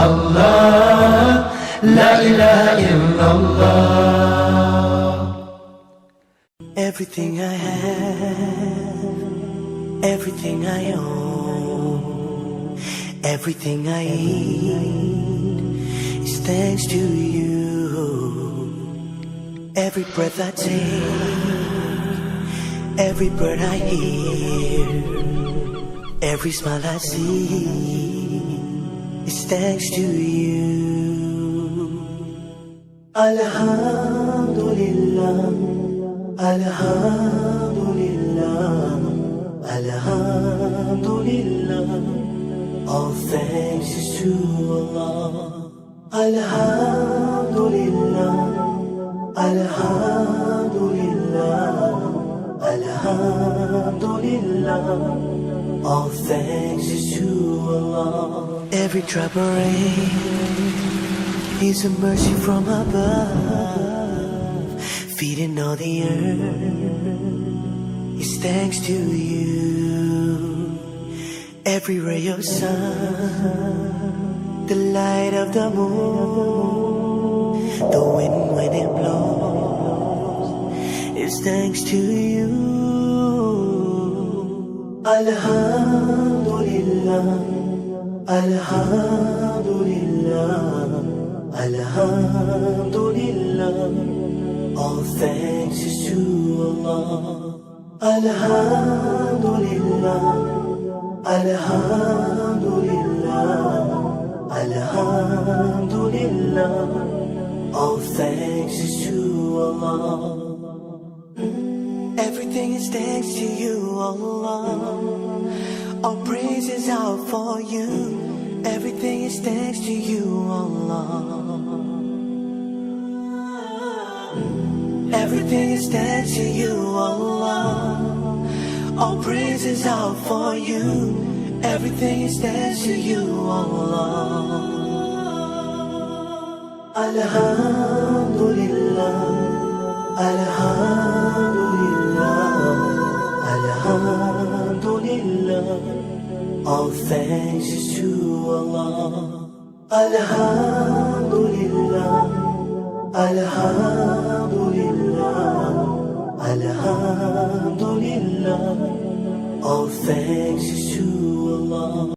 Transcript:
illallah, la ilaha illallah. Everything I have, everything I own, everything I eat is thanks to you. Every breath I take, every bird I hear, every smile I see is thanks to you. Alhamdulillah, Alhamdulillah, Alhamdulillah. All thanks is to Allah. Alhamdulillah, Alhamdulillah, Alhamdulillah. All thanks is to Allah. Every drop of rain is a mercy from above, feeding all the earth is thanks to you. Every ray of sun, the light of the moon, the wind when it blows is thanks to you. Alhamdulillah, Alhamdulillah, Alhamdulillah. All thanks is to Allah. Alhamdulillah, Alhamdulillah, Alhamdulillah. All thanks is to Allah. Everything is thanks to you, Allah. All praises out for you. Everything is thanks to you, Allah. Everything is thanks to you, Allah. All praises out for you. Everything is thanks to you, Allah. Alhamdulillah, Alhamdulillah, Alhamdulillah. All thanks is to Allah. Alhamdulillah.